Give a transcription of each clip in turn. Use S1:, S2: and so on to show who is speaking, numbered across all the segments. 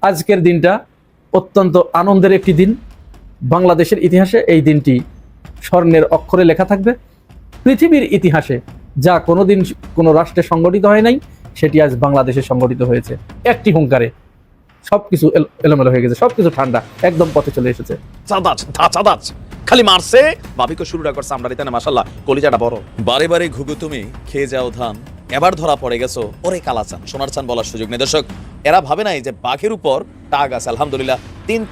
S1: আজকের দিনটা অত্যন্ত আনন্দের একটি দিন। বাংলাদেশের ইতিহাসে এই দিনটি স্বর্ণের অক্ষরে লেখা থাকবে। পৃথিবীর ইতিহাসে যা কোনোদিন কোনো রাষ্ট্রে সংগঠিত হয় নাই, সেটি আজ বাংলাদেশে সংগঠিত হয়েছে। একটি হুঙ্কারে সবকিছু এলোমেলো হয়ে গেছে, সবকিছু ঠান্ডা, একদম পথে চলে এসেছে।
S2: চাঁদাজ খালি মারছে ভাবিকে শুরুটা করছে আমরা রিতানে মাশাআল্লাহ কলিজাটা বড়। বারে বারে ঘুঘু তুমি খেয়ে যাও ধান, এবার ধরা পড়ে গেছো ওরে কালাচান সোনার চান বলার সুযোগ নেই। দর্শক, এরা ভাবে নাই যে বাঘের উপর টাগ আছে। আলহামদুলিল্লাহ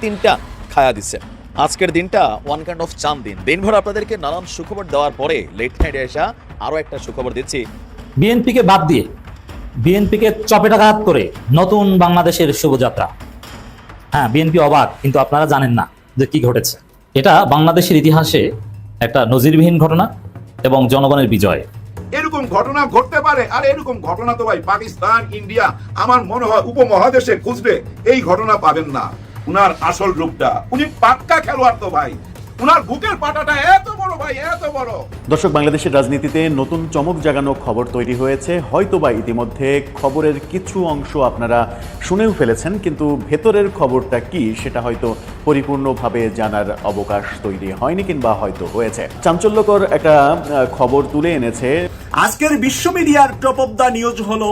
S2: তিনটা খায়া দিচ্ছে। আজকের দিনটা ওয়ান কাইন্ড অফ চান দিন। দিনভর আপনাদেরকে নানান সুখবর দেওয়ার পরে লেট নাইটে এসা আরো একটা সুখবর দিচ্ছি।
S3: বিএনপিকে বাদ দিয়ে, বিএনপিকে চপেটাঘাত করে নতুন বাংলাদেশের শুভযাত্রা। হ্যাঁ, বিএনপি অবাক, কিন্তু আপনারা জানেন না যে কি ঘটেছে। এটা বাংলাদেশের ইতিহাসে একটা নজিরবিহীন ঘটনা এবং জনগণের বিজয়।
S4: এরকম ঘটনা ঘটতে পারে, আর এরকম ঘটনা তো ভাই পাকিস্তান, ইন্ডিয়া, আমার মনে হয় উপমহাদেশে খুঁজলে এই ঘটনা পাবেন না। উনার আসল রূপটা, উনি পাক্কা খেলোয়াড় তো ভাই, উনার বুকের পাটাটা এত বড় ভাই, এত বড়।
S5: দর্শক, বাংলাদেশের রাজনীতিতে নতুন চমক জাগানো খবর তৈরি হয়েছে। হয়তোবা ইতিমধ্যে খবরের কিছু অংশ আপনারা শুনেও ফেলেছেন, কিন্তু ভেতরের খবরটা কি সেটা হয়তো পরিপূর্ণভাবে জানার অবকাশ তৈরি হয়নি, কিংবা হয়তো হয়েছে। চাঞ্চল্যকর একটা খবর তুলে এনেছে
S6: আজকের বিশ্ব মিডিয়ার টপ অব দ্য নিউজ হলো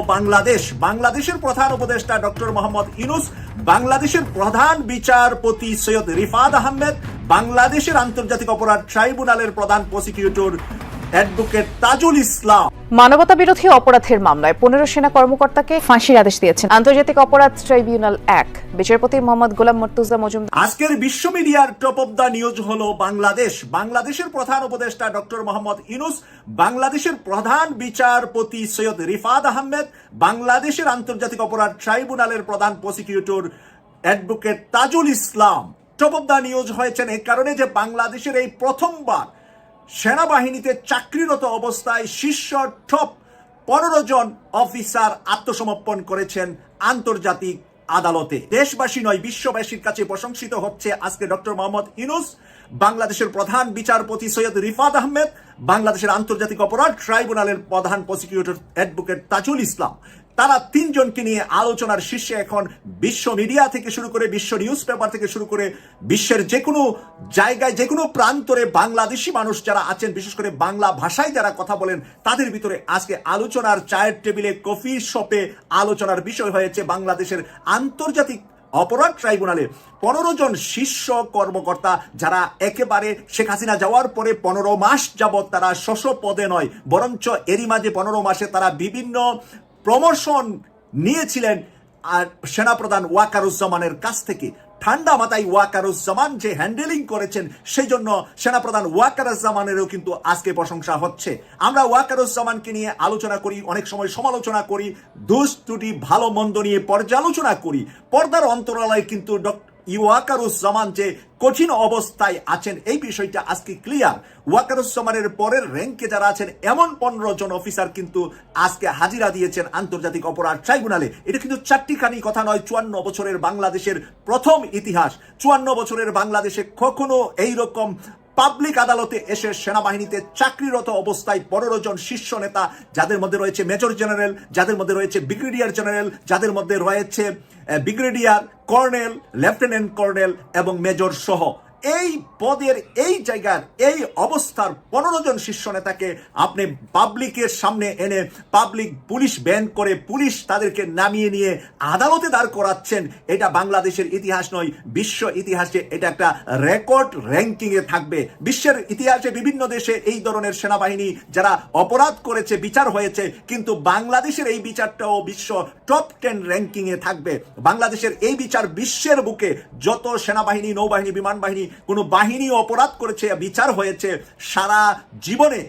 S6: বাংলাদেশের প্রধান উপদেষ্টা ডক্টর মোহাম্মদ ইউনূস, বাংলাদেশের প্রধান বিচারপতি সৈয়দ রিফাত আহমেদ, বাংলাদেশের আন্তর্জাতিক অপরাধ ট্রাইব্যুনালের প্রধান প্রসিকিউটর অ্যাডভোকেট তাজুল ইসলাম
S7: মানবতা বিরোধী অপরাধের মামলায় 15 সেনা কর্মকর্তাকে ফাঁসির আদেশ দিয়েছেন আন্তর্জাতিক অপরাধ ট্রাইব্যুনাল 1 বিচারপতি মোহাম্মদ গোলাম মর্তুজা মজুমদার।
S6: আজকের বিশ্ব মিডিয়ার টপ অব দ্য নিউজ হলো বাংলাদেশের প্রধান উপদেষ্টা ডক্টর মোহাম্মদ ইউনূস, বাংলাদেশের প্রধান বিচারপতি সৈয়দ রিফাত আহমেদ, বাংলাদেশের আন্তর্জাতিক অপরাধ ট্রাইব্যুনালের প্রধান prosecutor advocate Tajul Islam. Top of the news হয়েছেন এই কারণে যে বাংলাদেশের এই প্রথমবার সেনাবাহিনীতে চাকরিরত অবস্থায় শীর্ষ টপ 15 জন অফিসার আত্মসমর্পণ করেছেন আন্তর্জাতিক আদালতে। দেশবাসী নয়, বিশ্ববাসীর কাছে প্রশংসিত হচ্ছে আজকে ডক্টর মোহাম্মদ ইউনূস, বাংলাদেশের প্রধান বিচারপতি সৈয়দ রিফাত আহমেদ, বাংলাদেশের আন্তর্জাতিক অপরাধ ট্রাইব্যুনালের প্রধান প্রসিকিউটর অ্যাডভোকেট তাজুল ইসলাম। তারা তিনজনকে নিয়ে আলোচনার শীর্ষে এখন বিশ্ব মিডিয়া থেকে শুরু করে, বিশ্ব নিউজ পেপার থেকে শুরু করে, বিশ্বের যে কোনো জায়গায়, যে কোনো প্রান্তরে বাংলাদেশি মানুষ যারা আছেন, বিশেষ করে বাংলা ভাষায় যারা কথা বলেন, তাদের ভিতরে আজকে আলোচনার চায়ের টেবিলে, কফি শপে আলোচনার বিষয় হয়েছে বাংলাদেশের আন্তর্জাতিক অপরাধ ট্রাইব্যুনালে 15 জন শীর্ষ কর্মকর্তা, যারা একেবারে শেখ হাসিনা যাওয়ার পরে 15 মাস যাবৎ তারা শস্য পদে নয়, বরঞ্চ এরই মাঝে 15 মাসে তারা বিভিন্ন প্রমোশন নিয়েছিলেন আর সেনাপ্রধান ওয়াকারুজ্জামানের কাছ থেকে। ঠান্ডা মাথায় ওয়াকারুজ্জামান যে হ্যান্ডেলিং করেছেন, সেই জন্য সেনাপ্রধান ওয়াকারুজ্জামানেরও কিন্তু আজকে প্রশংসা হচ্ছে। আমরা ওয়াকারুজ্জামানকে নিয়ে আলোচনা করি, অনেক সময় সমালোচনা করি, দোষ ত্রুটি ভালো মন্দ নিয়ে পর্যালোচনা করি। পর্দার অন্তরালয়ে কিন্তু ওয়াকারুজ্জামান যে কঠিন অবস্থায় আছেন, এই বিষয়টা আজকে ক্লিয়ার। ওয়াকারুজ্জামানের পরের র্যাঙ্কে যারা আছেন এমন 15 জন অফিসার কিন্তু আজকে হাজিরা দিয়েছেন আন্তর্জাতিক অপরাধ ট্রাইব্যুনালে। এটা কিন্তু চারটিখানি কথা নয়, 54 বছরের বাংলাদেশের প্রথম ইতিহাস। 54 বছরের বাংলাদেশে কখনো এইরকম পাবলিক আদালতে এসে সেনাবাহিনীতে চাকরিরত অবস্থায় 15 জন শীর্ষ নেতা, যাদের মধ্যে রয়েছে মেজর জেনারেল, যাদের মধ্যে রয়েছে ব্রিগেডিয়ার জেনারেল, যাদের মধ্যে রয়েছে ব্রিগেডিয়ার, কর্নেল, লেফটেন্যান্ট কর্নেল এবং মেজর সহ, এই পদের, এই জায়গার, এই অবস্থার 15 জন শীর্ষ নেতাকে আপনি পাবলিকের সামনে এনে পাবলিক পুলিশ ব্যান করে পুলিশ তাদেরকে নামিয়ে নিয়ে আদালতে দাঁড় করাচ্ছেন। এটা বাংলাদেশের ইতিহাস নয়, বিশ্ব ইতিহাসে এটা একটা রেকর্ড র্যাঙ্কিংয়ে থাকবে। বিশ্বের ইতিহাসে বিভিন্ন দেশে এই ধরনের সেনাবাহিনী যারা অপরাধ করেছে বিচার হয়েছে, কিন্তু বাংলাদেশের এই বিচারটাও বিশ্ব টপ 10 র্যাঙ্কিংয়ে থাকবে। বাংলাদেশের এই বিচার বিশ্বের বুকে যত সেনাবাহিনী, নৌবাহিনী, বিমান বাহিনী, কোন বাহিনী অপরাধ করেছে, বিচার হয়েছে, সারা জীবনে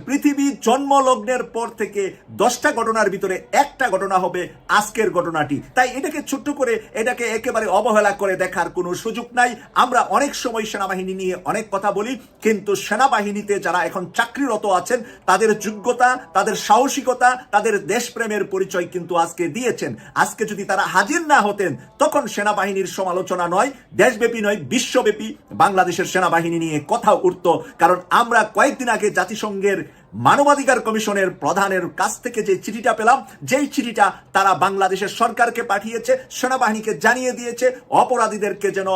S6: পৃথিবী জন্মলগ্নের পর থেকে 10টা ঘটনার ভিতরে একটা ঘটনা হবে আজকের ঘটনাটি। তাই এটাকে ছোট্ট করে, এটাকে একেবারে অবহেলা করে দেখার কোনো সুযোগ নাই। আমরা অনেক সময় সেনাবাহিনী নিয়ে অনেক কথা বলি, কিন্তু সেনাবাহিনীতে যারা এখন চাকরিরত আছেন, তাদের যোগ্যতা, তাদের সাহসিকতা, তাদের দেশপ্রেমের পরিচয় কিন্তু আজকে দিয়েছেন। আজকে যদি তারা হাজির না হতেন, তখন সেনাবাহিনীর সমালোচনা নয়, দেশব্যাপী নয়, বিশ্বব্যাপী বাংলাদেশের সেনাবাহিনী নিয়ে কথা উঠতো, কারণ আমরা কয়েকদিন আগে জাতিসংঘের মানবাধিকার কমিশনের প্রধানের কাছ থেকে যে চিঠিটা পেলাম, যেই চিঠিটা তারা বাংলাদেশের সরকারকে পাঠিয়েছে, সেনাবাহিনীকে জানিয়ে দিয়েছে অপরাধীদেরকে যেন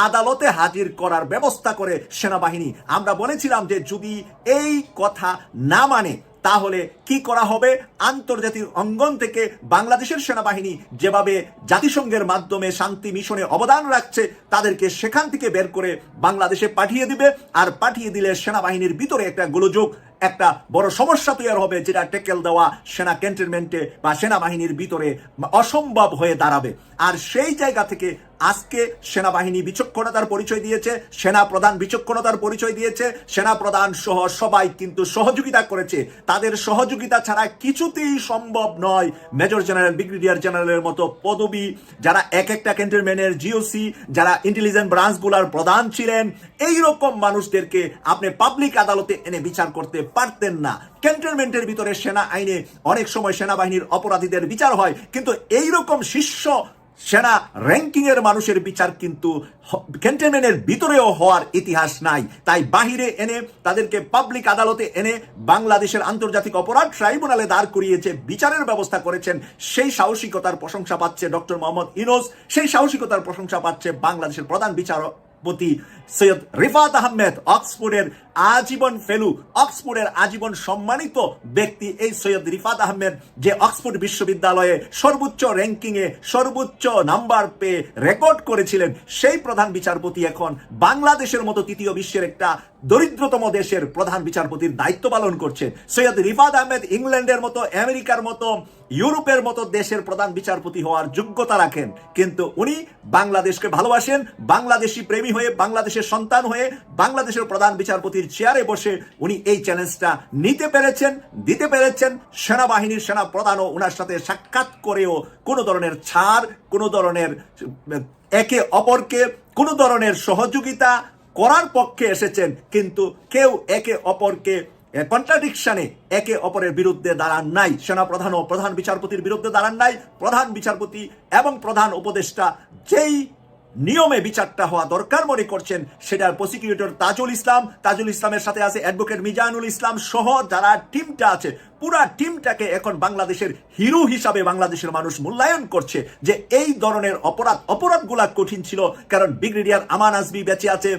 S6: আদালতে হাজির করার ব্যবস্থা করে সেনাবাহিনী। আমরা বলেছিলাম যে যদি এই কথা না মানে তাহলে কি করা হবে। আন্তর্জাতিক অঙ্গন থেকে বাংলাদেশের সেনাবাহিনী যেভাবে জাতিসংঘের মাধ্যমে শান্তি মিশনে অবদান রাখছে, তাদেরকে সেখান থেকে বের করে বাংলাদেশে পাঠিয়ে দিবে। আর পাঠিয়ে দিলে সেনাবাহিনীর ভিতরে একটা গোলযোগ, একটা বড় সমস্যা তৈরি হবে, যেটা টেকেল দেওয়া সেনা ক্যান্টনমেন্টে বা সেনাবাহিনীর ভিতরে অসম্ভব হয়ে দাঁড়াবে। আর সেই জায়গা থেকে আজকে সেনাবাহিনী বিচক্ষণতার পরিচয় দিয়েছে, সেনা প্রধান বিচক্ষণতার পরিচয় দিয়েছে, সেনা প্রধান সহ সবাই কিন্তু সহযোগিতা করেছে। তাদের সহযোগিতা ছাড়া কিছুতেই সম্ভব নয় মেজর জেনারেল, ব্রিগেডিয়ার জেনারেলের মতো পদবি, যারা এক একটা ক্যান্টনমেন্টের জিওসি, যারা ইন্টেলিজেন্স ব্রাঞ্চগুলোর প্রধান ছিলেন, এই রকম মানুষদেরকে আপনি পাবলিক আদালতে এনে বিচার করতে পারতেন না। ক্যান্টনমেন্টের ভিতরে সেনা আইনে অনেক সময় সেনাবাহিনীর অপরাধীদের বিচার হয়, কিন্তু এইরকম শীর্ষ সেনা র্যাঙ্কিং এর মানুষের বিচার কিন্তু ক্যান্টনমেন্টের ভিতরেও হওয়ার ইতিহাস নাই। তাই বাহিরে এনে তাদেরকে পাবলিক আদালতে এনে বাংলাদেশের আন্তর্জাতিক অপরাধ ট্রাইব্যুনালে দাঁড় করিয়েছে, বিচারের ব্যবস্থা করেছেন। সেই সাহসিকতার প্রশংসা পাচ্ছে ডক্টর মোহাম্মদ ইউনূস, সেই সাহসিকতার প্রশংসা পাচ্ছে বাংলাদেশের প্রধান বিচারপতি সৈয়দ রিফাত আহমেদ, অক্সফোর্ডের আজীবন ফেলু, অক্সফোর্ডের আজীবন সম্মানিত ব্যক্তি এই সৈয়দ রিফাত আহমেদ, যে অক্সফোর্ড বিশ্ববিদ্যালয়ে সর্বোচ্চ র্যাঙ্কিংয়ে সর্বোচ্চ নাম্বার পেয়ে রেকর্ড করেছিলেন, সেই প্রধান বিচারপতি এখন বাংলাদেশের মতো তৃতীয় বিশ্বের একটা দরিদ্রতম দেশের প্রধান বিচারপতির দায়িত্ব পালন করছেন। সৈয়দ রিফাত আহমেদ ইংল্যান্ডের মতো, আমেরিকার মতো, ইউরোপের মতো দেশের প্রধান বিচারপতি হওয়ার যোগ্যতা রাখেন, কিন্তু উনি বাংলাদেশকে ভালোবাসেন, বাংলাদেশি প্রেমী হয়ে, বাংলাদেশের সন্তান হয়ে, বাংলাদেশের প্রধান বিচারপতির চেয়ারে বসে উনি এই চ্যালেঞ্জটা নিতে পেরেছেন, দিতে পেরেছেন। সেনাবাহিনীর সেনা প্রধানও ওনার সাথে সাক্ষাৎ করেও কোনো ধরনের ছাড়, কোনো ধরনের একে অপরকে কোনো ধরনের সহযোগিতা করার পক্ষে এসেছেন, কিন্তু কেউ একে অপরকে কন্ট্রাডিকশনে একে অপরের বিরুদ্ধে দাঁড়ান নাই। সেনা প্রধান ও প্রধান বিচারপতির বিরুদ্ধে দাঁড়ান নাই। প্রধান বিচারপতি এবং প্রধান উপদেষ্টা যেই নিয়মে বিচারটা হওয়া দরকার মনে করছেন, সেটার প্রসিকিউটর তাজুল ইসলামের সাথে আছে অ্যাডভোকেট মিজানুল ইসলাম সহ যারা টিমটা আছে, পুরা টিমটাকে এখন বাংলাদেশের হিরো হিসাবে বাংলাদেশের মানুষ মূল্যায়ন করছে। যে এই ধরনের অপরাধগুলা কঠিন ছিল, কারণ ব্রিগেডিয়ার আমান আজমি বেঁচে আছে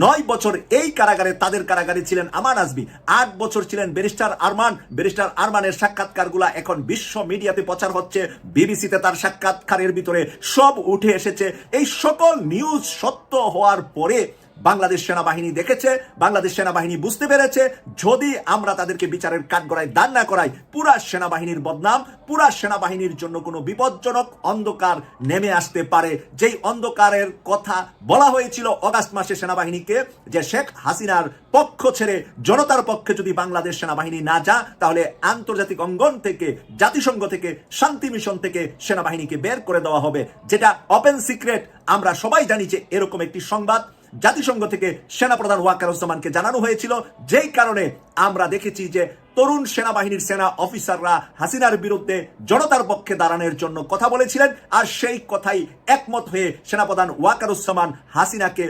S6: 9 বছর এই কারাগারে, তাদের কারাগারে ছিলেন আমান আজমি, 8 বছর ছিলেন ব্যারিস্টার আরমান। ব্যারিস্টার আরমানের সাক্ষাৎকারগুলা এখন বিশ্ব মিডিয়াতে প্রচার হচ্ছে, বিবিসিতে তার সাক্ষাৎকারের ভিতরে সব উঠে এসেছে। এই সকল নিউজ সত্য হওয়ার পরে বাংলাদেশ সেনাবাহিনী দেখেছে, বাংলাদেশ সেনাবাহিনী বুঝতে পেরেছে, যদি আমরা তাদেরকে বিচারের কাঠগড়ায় দাঁড় না করাই, পুরা সেনাবাহিনীর বদনাম, পুরা সেনাবাহিনীর জন্য কোনো বিপজ্জনক অন্ধকার নেমে আসতে পারে। যেই অন্ধকারের কথা বলা হয়েছিল অগাস্ট মাসে সেনাবাহিনীকে, যে শেখ হাসিনার পক্ষ ছেড়ে জনতার পক্ষে যদি বাংলাদেশ সেনাবাহিনী না যা, তাহলে আন্তর্জাতিক অঙ্গন থেকে, জাতিসংঘ থেকে, শান্তি মিশন থেকে সেনাবাহিনীকে বের করে দেওয়া হবে, যেটা ওপেন সিক্রেট। আমরা সবাই জানি যে এরকম একটি সংবাদ জাতিসংঘ থেকে সেনাপ্রধান ওয়াকারুজ্জামানকে জানানো হয়েছিল, যেই কারণে আমরা দেখেছি যে তরুণ সেনাবাহিনীর সেনা অফিসাররা হাসিনার বিরুদ্ধে জনতার পক্ষে দাঁড়ানোর জন্য কথা বলেছিলেন। আর সেই কথাই একমত হয়ে সেনাপ্রধান ওয়াকারুজ্জামান হাসিনাকে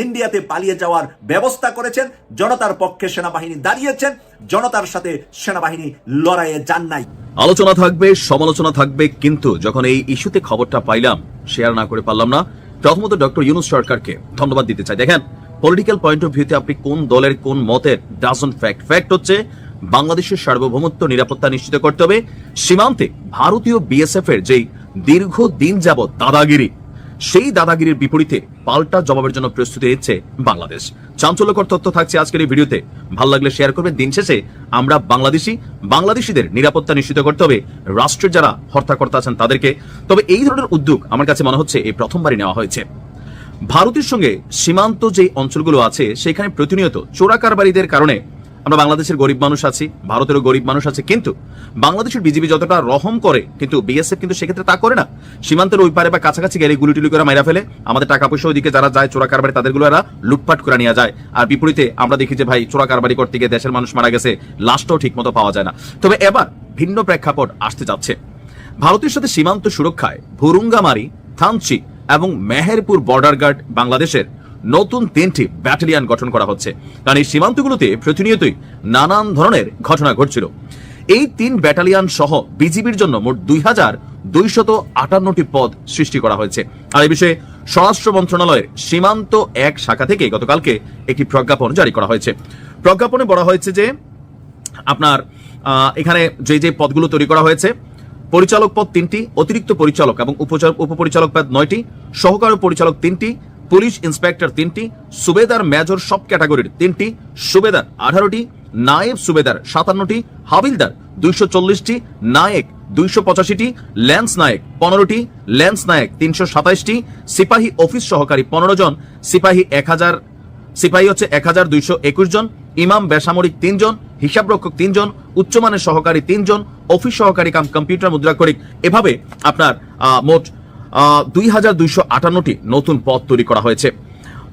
S6: ইন্ডিয়াতে পালিয়ে যাওয়ার ব্যবস্থা করেছেন। জনতার পক্ষে সেনাবাহিনী দাঁড়িয়েছেন, জনতার সাথে সেনাবাহিনী লড়াইয়ে যান নাই।
S2: আলোচনা থাকবে, সমালোচনা থাকবে, কিন্তু যখন এই ইস্যুতে খবরটা পাইলাম, শেয়ার না করে পারলাম না। প্রথমত ডক্টর ইউনূস সরকারকে ধন্যবাদ দিতে চাই। দেখেন, পলিটিক্যাল পয়েন্ট অফ ভিউতে আপনি কোন দলের কোন মতের ডাজন্ট ফ্যাক্ট হচ্ছে বাংলাদেশের সার্বভৌমত্ব নিরাপত্তা নিশ্চিত করতে হবে। সীমান্তে ভারতীয় বিএসএফ এর যেই দীর্ঘদিন যাবৎ দাদাগিরি, সেই দাদাগিরির বিপরীতে পাল্টা জবাবের জন্য প্রস্তুতি নিচ্ছে বাংলাদেশ। চাঞ্চল্যকর তথ্য থাকছে আজকের এই ভিডিওতে, ভালো লাগলে শেয়ার করবেন। দিন শেষে আমরা বাংলাদেশিদের নিরাপত্তা নিশ্চিত করতে হবে, রাষ্ট্রের যারা হর্তাকর্তা আছেন তাদেরকে। তবে এই ধরনের উদ্যোগ আমার কাছে মনে হচ্ছে এই প্রথমবারই নেওয়া হয়েছে। ভারতের সঙ্গে সীমান্ত যে অঞ্চলগুলো আছে সেখানে প্রতিনিয়ত চোরাকারবারিদের কারণে আমরা বাংলাদেশের গরিব মানুষ আছি, ভারতেরও গরিব মানুষ আছে, কিন্তু বাংলাদেশের বিজিবি যতটা রহম করে, কিন্তু বিএসএফ কিন্তু সেক্ষেত্রে তা করে না। সীমান্তের ওই পারে বা কাছাকাছি গেলে গুলি টুলি করে মাইরা ফেলে, আমাদের টাকা পয়সা ওইদিকে যারা যায় চোরাকারবারি তাদেরগুলো এরা লুটপাট করে নিয়ে যায়। আর বিপরীতে আমরা দেখি যে ভাই চোরাকারবারি করতে গিয়ে দেশের মানুষ মারা গেছে, লাশটাও ঠিক মতো পাওয়া যায় না। তবে এবার ভিন্ন প্রেক্ষাপট আসতে যাচ্ছে। ভারতের সাথে সীমান্ত সুরক্ষায় ভুরুঙ্গামারি, থানচি এবং মেহেরপুর বর্ডার গার্ড বাংলাদেশের নতুন 3টি ব্যাটালিয়ন গঠন করা হচ্ছে, কারণ এই সীমান্তগুলোতে প্রতিনিয়তই নানান ধরনের ঘটনা ঘটছিল। এই 3 ব্যাটালিয়ন সহ বিজিবির জন্য মোট 2258টি পদ সৃষ্টি করা হয়েছে। আর এই বিষয়ে স্বরাষ্ট্র মন্ত্রণালয়ের সীমান্ত 1 শাখা থেকে গতকালকে একটি প্রজ্ঞাপন জারি করা হয়েছে। প্রজ্ঞাপনে বলা হয়েছে যে আপনার এখানে যে পদগুলো তৈরি করা হয়েছে, পরিচালক পদ 3টি, অতিরিক্ত পরিচালক এবং উপপরিচালক পদ 9টি, সহকারী পরিচালক 3টি, পুলিশ ইন্সপেক্টর 3টি, সুবেদার মেজর সব ক্যাটাগরির 3টি, সুবেদার 18টি, নায়েব সুবেদার 57টি, হাবিলদার 240টি, নায়েক 285টি, ল্যান্স নায়েক 15টি, ল্যান্স নায়েক 327টি, সিপাহী অফিস সহকারী 15 জন, সিপাহী 1221 জন, ইমাম বেসামরিক 3 জন, হিসাবরক্ষক 3 জন, উচ্চমানের সহকারী 3 জন, অফিস সহকারী কাম কম্পিউটার মুদ্রাক্ষরিক, এভাবে আপনার মোট 2258টি নতুন পদ তৈরি করা হয়েছে।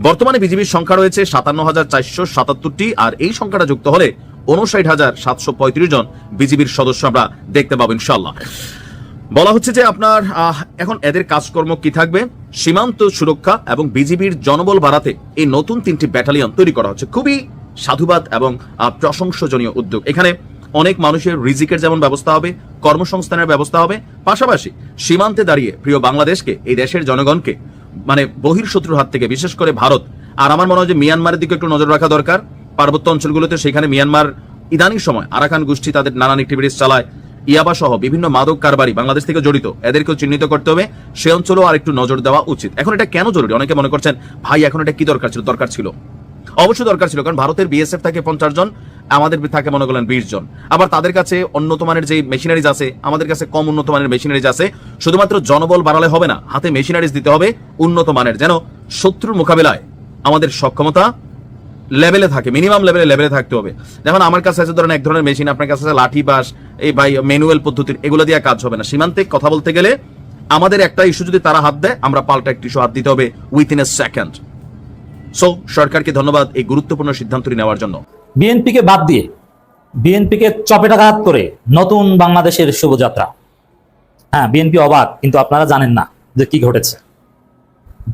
S2: বর্তমানে বিজিবির সংখ্যা রয়েছে 57,477টি, আর এই সংখ্যাটা যুক্ত হলে 59,735 জন বিজিবির সদস্য আমরা দেখতে পাবো ইনশাআল্লাহ। বলা হচ্ছে যে আপনার এখন এদের কাজকর্ম কি থাকবে, সীমান্ত সুরক্ষা এবং বিজিবির জনবল বাড়াতে এই নতুন 3টি ব্যাটালিয়ন তৈরি করা হচ্ছে। খুবই সাধুবাদ এবং প্রশংসনীয় উদ্যোগ। এখানে অনেক মানুষের রিজিকের যেমন ব্যবস্থা হবে, কর্মসংস্থানের ব্যবস্থা হবে, পাশাপাশি সীমান্তে দাঁড়িয়ে প্রিয় বাংলাদেশকে, এই দেশের জনগণকে মানে বহির্শত্রুর হাত থেকে, বিশেষ করে ভারত আর আমার মনে হয় যে মিয়ানমারের দিকে একটু নজর রাখা দরকার। পার্বত্য অঞ্চলগুলোতে সেখানে মিয়ানমার ইদানিং সময় আরাকান গোষ্ঠী তাদের নানান অ্যাক্টিভিটিস চালায়, ইয়াবা সহ বিভিন্ন মাদক কারবারি বাংলাদেশ থেকে জড়িত, এদেরকেও চিহ্নিত করতে হবে, সে অঞ্চলেও আর একটু নজর দেওয়া উচিত। এখন এটা কেন জরুরি? অনেকে মনে করছেন ভাই এখন এটা কি দরকার ছিল? দরকার ছিল, অবশ্যই দরকার ছিল, কারণ ভারতের বিএসএফ থাকে 50 জন, আমাদের থাকে মনে করলেন 20 জন। আবার তাদের কাছে উন্নত মানের যে মেশিনারিজ আছে, আমাদের কাছে কম উন্নত মানের মেশিনারিজ আছে। শুধুমাত্র জনবল বাড়ালে হবে না, হাতে মেশিনারিজ দিতে হবে উন্নত মানের, যেন শত্রুর মোকাবেলায় আমাদের সক্ষমতা লেভেলে থাকে, মিনিমাম লেভেলে থাকতে হবে। যেমন আমার কাছে আছে ধরেন এক ধরনের মেশিন, আপনার কাছে আছে লাঠি বাস, এই ভাই ম্যানুয়াল পদ্ধতির, এগুলো দিয়ে কাজ হবে না। সীমান্তে কথা বলতে গেলে আমাদের একটা ইস্যু যদি তারা হাত দেয়, আমরা পাল্টা একটি ইস্যু হাত দিতে হবে উইথিন এ সেকেন্ড। সো সরকারকে ধন্যবাদ এই গুরুত্বপূর্ণ সিদ্ধান্তটি নেওয়ার জন্য।
S3: বিএনপিকে বাদ দিয়ে, বিএনপিকে চপেটাঘাত করে নতুন বাংলাদেশের শুভযাত্রা। হ্যাঁ, বিএনপি অবাক, কিন্তু আপনারা জানেন না যে কি ঘটেছে।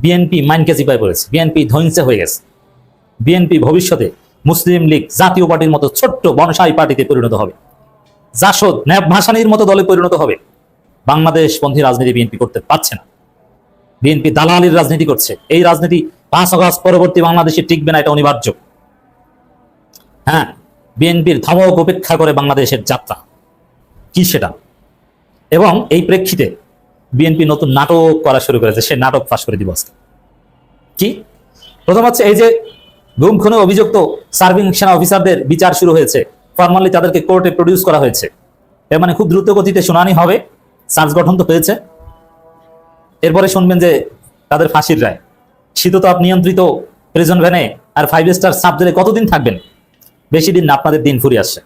S3: বিএনপি মাইনকে চিপায় পড়েছে, বিএনপি ধ্বংসে হয়ে গেছে। বিএনপি ভবিষ্যতে মুসলিম লীগ জাতীয় পার্টির মতো ছোট্ট বনসাই পার্টিতে পরিণত হবে, জাসদ ন্যাব ভাসানীর মতো দলে পরিণত হবে। বাংলাদেশ পন্থী রাজনীতি বিএনপি করতে পারছে না। বিএনপি দালালির রাজনীতি করছে। এই রাজনীতি 5 আগস্ট পরবর্তী বাংলাদেশে টিকবে না, এটা অনিবার্য। হ্যাঁ, বিএনপির ধমক উপেক্ষা করে বাংলাদেশের যাত্রা কি সেটা। এবং এই প্রেক্ষিতে বিএনপি নতুন নাটক করা শুরু করেছে, সে নাটক ফাঁস করে দিব আজকে। কি প্রথম হচ্ছে, এই যে গুম খুনে অভিযুক্ত সার্ভিং সেনা অফিসারদের বিচার শুরু হয়েছে, ফরমালি তাদেরকে কোর্টে প্রডিউস করা হয়েছে। এর মানে খুব দ্রুত গতিতে শুনানি হবে, চার্জ গঠন তো হয়েছে। এরপরে শুনবেন যে তাদের ফাঁসির রায়। শীততাপ নিয়ন্ত্রিত প্রিজন ভ্যানে আর 5 স্টার সাব জেলে কতদিন থাকবেন? বেশি দিন না, আপনাদের দিন ফুরিয়ে আসছে।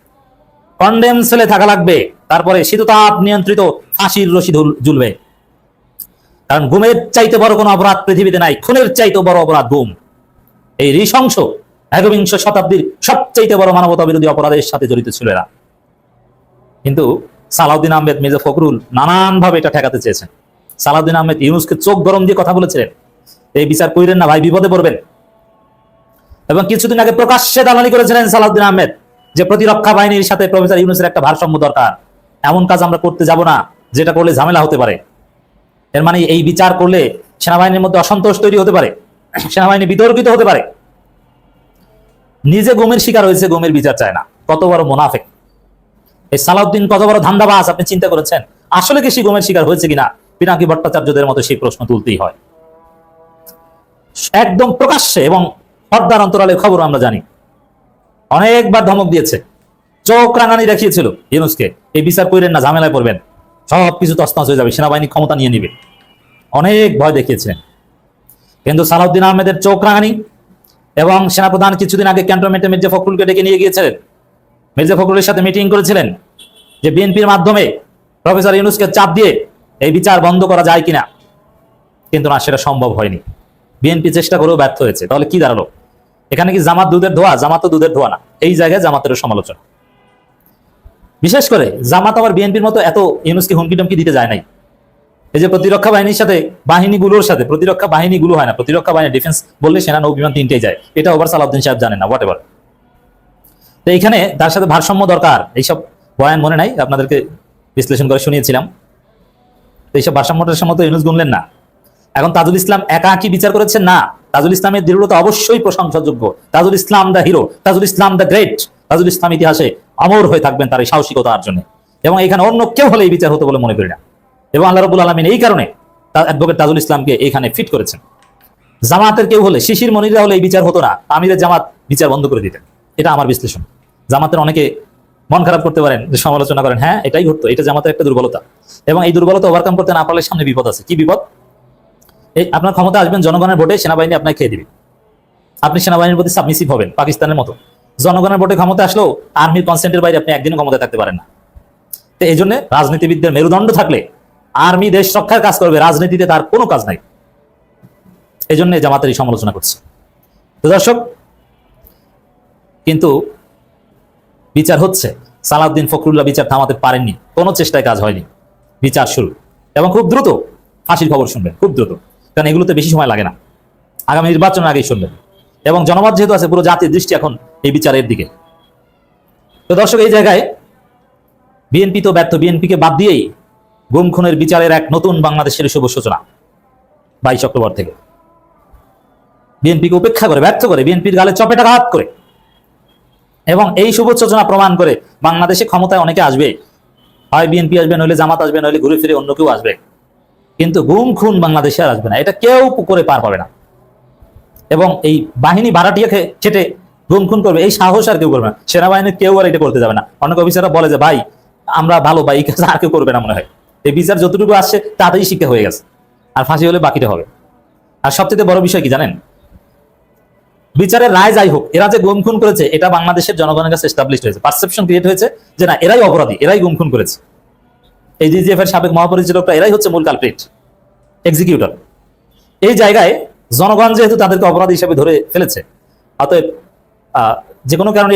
S3: কন্ডেম সেলে থাকা লাগবে, তারপরে শীততাপ নিয়ন্ত্রিত ফাঁসির রশি ঝুলবে। কারণ গুমের চাইতে বড় কোনো অপরাধ পৃথিবীতে নাই, খুনের চাইতে বড় অপরাধ গুম। এই নৃশংস 21শ শতাব্দীর সবচাইতে বড় মানবতা বিরোধী অপরাধের সাথে জড়িত ছিল এরা। কিন্তু সালাউদ্দিন আহমেদ, মির্জা ফখরুল নানানভাবে এটা ঠেকাতে চেয়েছেন। সালাউদ্দিন আহমেদ ইউনূসকে চোখ গরম দিয়ে কথা বলেছিলেন, এই বিচার কইরেন না ভাই, বিপদে পড়বেন। এবং কিছুদিন আগে প্রকাশ্যে দালালি করেছিলেন সালাউদ্দিন আহমেদ যে প্রতিরক্ষা বাহিনীর সাথে প্রফেসর ইউনূসের একটা ভারসাম্য দরকার, এমন কাজ আমরা করতে যাব না যেটা করলে ঝামেলা হতে পারে। এর মানে এই বিচার করলে সেনাবাহিনীর মধ্যে অসন্তোষ তৈরি হতে পারে, সেনাবাহিনী বিতর্কিত হতে পারে। নিজে গুমের শিকার হয়েছে, গুমের বিচার চায় না। কত বড় মুনাফিক এই সালাউদ্দিন, কত বড় ধান্দাবাজ আপনি চিন্তা করেছেন? আসলে কি সে গুমের শিকার হয়েছে কিনা, পিনাকি ভট্টাচার্যদের মতো সেই প্রশ্ন তুলতেই হয়। একদম প্রকাশ্যে এবং পর্দার অন্তরালে খবর আমরা জানি। অনেকবার ধমক দিয়েছে, চোখ রাঙানি দেখিয়েছিল ইউনূসকে, এই বিচার কইরেন না, ঝামেলায় পড়বেন, সবকিছু তছনছ হয়ে যাবে, সেনাবাহিনী ক্ষমতা নিয়ে নিবে, অনেক ভয় দেখিয়েছিলেন। কিন্তু সালাউদ্দিন আহমেদের চোখ রাঙানি এবং সেনাপ্রধান কিছুদিন আগে ক্যান্টনমেন্টে মির্জা ফখরুলকে ডেকে নিয়ে গিয়েছিলেন, মির্জা ফখরুলের সাথে মিটিং করেছিলেন যে বিএনপির মাধ্যমে প্রফেসর ইউনূসকে চাপ দিয়ে এই বিচার বন্ধ করা যায় কিনা। কিন্তু না, সেটা সম্ভব হয়নি। বিএনপি চেষ্টা করেও ব্যর্থ হয়েছে। তাহলে কি দাঁড়ালো? এখানে কি জামাত দুধের ধোয়া? জামাত তো দুধের ধোয়া না। এই জায়গায় জামাতের সমালোচনা। বিশেষ করে জামাত আবার বিএনপির মতো এত ইউনূসকে হুমকি টমকি দিতে যায় নাই। এই যে প্রতিরক্ষা বাহিনীর সাথে বাহিনীগুলোর সাথে প্রতিরক্ষা বাহিনীগুলো হয় না, প্রতিরক্ষা বাহিনী ডিফেন্স বললে সেনা নৌ বিমান তিনটেই যায়, এটা ওভার সালাউদ্দিন সাহেব জানেন না, হোয়াট এভার। তো এইখানে তার সাথে ভারসাম্য দরকার, এইসব বয়ান মনে নাই, আপনাদেরকে বিশ্লেষণ করে শুনিয়েছিলাম। তো এইসব ভারসাম্যটার সময় তো ইউনূস গুনলেন না। এখন তাজুল ইসলাম একা কি বিচার করেছেন? না, তাজুল ইসলামের দৃঢ়তা অবশ্যই প্রশংসাযোগ্য। Tajul Islam the hero, Tajul Islam the great, Tajul Islam ইতিহাসে অমর হয়ে থাকবেন তার এই সাহসিকতার জন্য। এবং এখানে অন্য কেউ হলে এই বিচার হতো বলে মনে করি না। এবং আল্লাহ রাব্বুল আলামিন এই কারণে অ্যাডভোকেট তাজুল ইসলামকে এখানে ফিট করেছেন। জামাতের কেউ হলে, শিশির মনিরা হলে এই বিচার হতো না, আমিরের জামাত বিচার বন্ধ করে দিতেন। এটা আমার বিশ্লেষণ। জামাতের অনেকে মন খারাপ করতে পারেন, যে সমালোচনা করেন, হ্যাঁ এটাই ঘটতো, এটা জামাতের একটা দুর্বলতা। এবং এই দুর্বলতা ওভারকাম করতে না পারলে সামনে বিপদ আছে। কি বিপদ? এই আপনার ক্ষমতা আসবেন জনগণের ভোটে, সেনাবাহিনী আপনাকে খেয়ে দিবে, আপনি সেনাবাহিনীর প্রতি সাবমিসিভ হবেন পাকিস্তানের মতো। জনগণের ভোটে ক্ষমতা আসলেও আর্মির কনসেন্টের বাইরে আপনি একদিনও ক্ষমতায় থাকতে পারেন না। তো এই জন্য রাজনীতিবিদদের মেরুদণ্ড থাকলে আর্মি দেশ রক্ষার কাজ করবে, রাজনীতিতে তার কোনো কাজ নাই। এই জন্য জামাতের এই সমালোচনা করছে। তো দর্শক, কিন্তু বিচার হচ্ছে। সালাউদ্দিন ফখরুল্লাহ বিচার থামাতে পারেননি, কোনো চেষ্টায় কাজ হয়নি। বিচার শুরু, এবং খুব দ্রুত ফাঁসির খবর শুনবেন, খুব দ্রুত, কারণ এগুলোতে বেশি সময় লাগে না। আগামী নির্বাচনের আগেই শুনবেন। এবং জনমত যেহেতু আছে, পুরো জাতির দৃষ্টি এখন এই বিচারের দিকে। তো দর্শক, এই জায়গায় বিএনপি তো ব্যর্থ, বিএনপিকে বাদ দিয়েই গুম খুনের বিচারের এক নতুন বাংলাদেশের শুভ সূচনা 22 অক্টোবর থেকে। বিএনপিকে উপেক্ষা করে, ব্যর্থ করে, বিএনপির গালে চপেটাঘাত করে, এবং এই শুভ সূচনা প্রমাণ করে বাংলাদেশে ক্ষমতায় অনেকে আসবে, হয় বিএনপি আসবে, নইলে জামাত আসবে, নইলে ঘুরে ফিরে অন্য কেউ আসবে, কিন্তু গুম খুন বাংলাদেশে আর আসবে না। এটা কেউ করে পার পাবে না। এবং এই বাহিনী ভাড়াটিয়া খেটে গুম খুন করবে, এই সাহস আর কেউ করবে না। সেনাবাহিনীর কেউ আর এটা করতে যাবে না। অনেক অফিসাররা বলে যে ভাই আমরা ভালো, ভাই এই কাজ আর কেউ করবে না মনে হয়। এই বিচার যতটুকু আসছে তাতেই শিক্ষা হয়ে গেছে, আর ফাঁসি হলে বাকিটা হবে। আর সবচেয়ে বড় বিষয় কি জানেন? বিচারের রায় যাই হোক, এরা যে গুম খুন করেছে এটা বাংলাদেশের জনগণের কাছে এস্টাবলিশড হয়েছে, পারসেপশন ক্রিয়েট হয়েছে যে না, এরাই অপরাধী, এরাই গুম খুন করেছে। এই ডিজিএফ এর সাবেক মহাপরিচালকরা এরাই হচ্ছে মূল কালপ্রিট, এক্সিকিউটর। এই জায়গায় জনগণ যেহেতু তাদেরকে অপরাধী হিসেবে ধরে ফেলেছে, অতএব যে কোনো কারণে